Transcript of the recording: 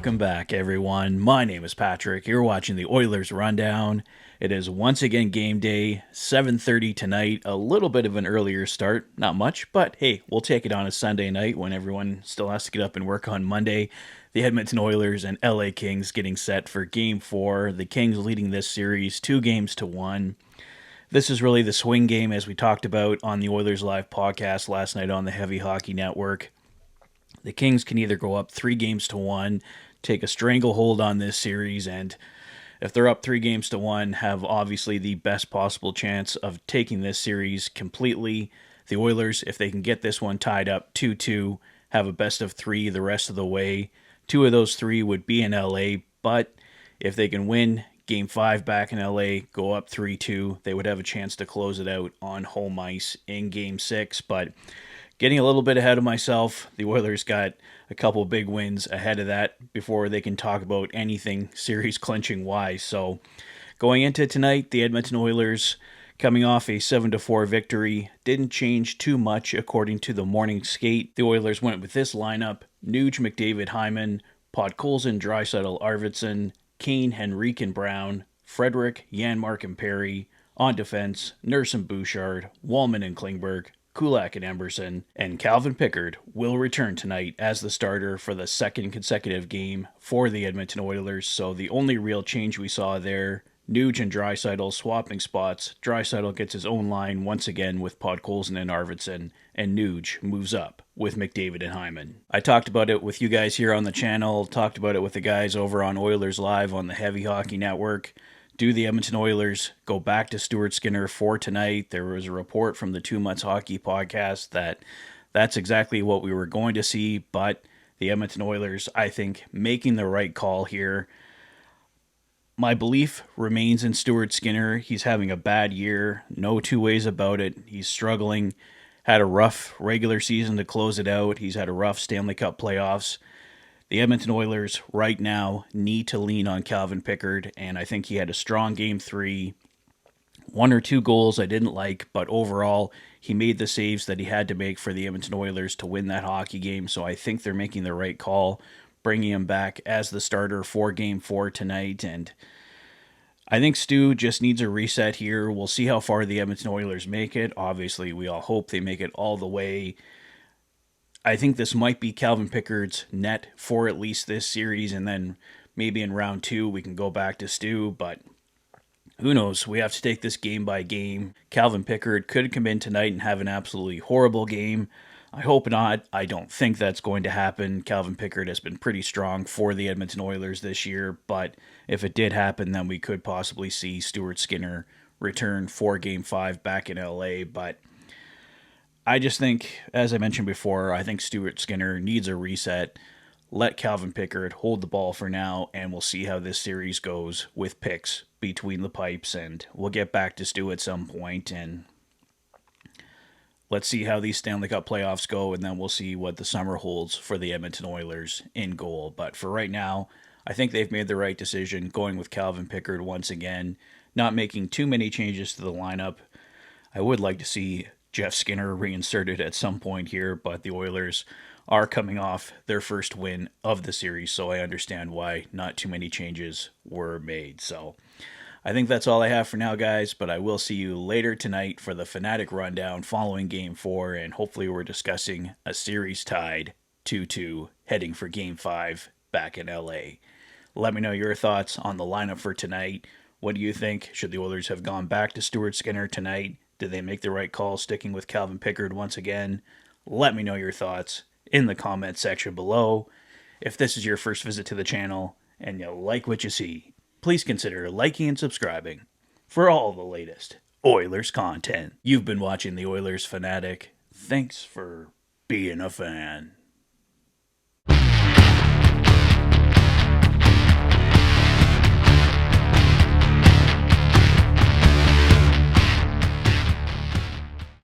Welcome back, everyone. My name is Patrick. You're watching the Oilers Rundown. It is once again game day, 7:30 tonight. A little bit of an earlier start, not much, but hey, we'll take it on a Sunday night when everyone still has to get up and work on Monday. The Edmonton Oilers and LA Kings getting set for Game 4. The Kings leading this series 2-1. This is really the swing game, as we talked about on the Oilers Live podcast last night on the Heavy Hockey Network. The Kings can either go up 3-1, take a stranglehold on this series, and if they're up 3-1, have obviously the best possible chance of taking this series completely. The Oilers, if they can get this one tied up 2-2, have a best of 3 the rest of the way. 2 of those 3 would be in LA, but if they can win Game 5 back in LA, go up 3-2, they would have a chance to close it out on home ice in Game 6, but getting a little bit ahead of myself, the Oilers got a couple big wins ahead of that before they can talk about anything series clinching wise. So going into tonight, the Edmonton Oilers coming off a 7-4 victory didn't change too much according to the morning skate. The Oilers went with this lineup: Nuge, McDavid, Hyman, Podkolzin, Draisaitl, Arvidsson, Kane, Henrique, and Brown, Frederic, Janmark, and Perry. On defense, Nurse and Bouchard, Wallman and Klingberg, Kulak and Emberson, and Calvin Pickard will return tonight as the starter for the second consecutive game for the Edmonton Oilers. So the only real change we saw there, Nuge and Draisaitl swapping spots. Draisaitl gets his own line once again with Podkolzin and Arvidsson, and Nuge moves up with McDavid and Hyman. I talked about it with you guys here on the channel, talked about it with the guys over on Oilers Live on the Heavy Hockey Network. Do the Edmonton Oilers go back to Stuart Skinner for tonight? There was a report from the 2 Months Hockey podcast that that's exactly what we were going to see, but the Edmonton Oilers, I think, making the right call here. My belief remains in Stuart Skinner. He's having a bad year, no two ways about it. He's struggling, had a rough regular season to close it out. He's had a rough Stanley Cup playoffs. The Edmonton Oilers right now need to lean on Calvin Pickard, and I think he had a strong Game 3. 1 or 2 goals I didn't like, but overall, he made the saves that he had to make for the Edmonton Oilers to win that hockey game, so I think they're making the right call, bringing him back as the starter for Game 4 tonight, and I think Stu just needs a reset here. We'll see how far the Edmonton Oilers make it. Obviously, we all hope they make it all the way. I think this might be Calvin Pickard's net for at least this series, and then maybe in round 2 we can go back to Stu, but who knows? We have to take this game by game. Calvin Pickard could come in tonight and have an absolutely horrible game. I hope not. I don't think that's going to happen. Calvin Pickard has been pretty strong for the Edmonton Oilers this year, but if it did happen, then we could possibly see Stuart Skinner return for Game 5 back in LA, but I just think, as I mentioned before, I think Stuart Skinner needs a reset. Let Calvin Pickard hold the ball for now, and we'll see how this series goes with picks between the pipes, and we'll get back to Stu at some point, and let's see how these Stanley Cup playoffs go, and then we'll see what the summer holds for the Edmonton Oilers in goal. But for right now, I think they've made the right decision going with Calvin Pickard once again, not making too many changes to the lineup. I would like to see Jeff Skinner reinserted at some point here, but the Oilers are coming off their first win of the series, so I understand why not too many changes were made. So I think that's all I have for now, guys, but I will see you later tonight for the Fanatic Rundown following Game 4, and hopefully we're discussing a series tied 2-2 heading for Game 5 back in LA. Let me know your thoughts on the lineup for tonight. What do you think? Should the Oilers have gone back to Stuart Skinner tonight? Did they make the right call sticking with Calvin Pickard once again? Let me know your thoughts in the comment section below. If this is your first visit to the channel and you like what you see, please consider liking and subscribing for all the latest Oilers content. You've been watching the Oilers Fanatic. Thanks for being a fan.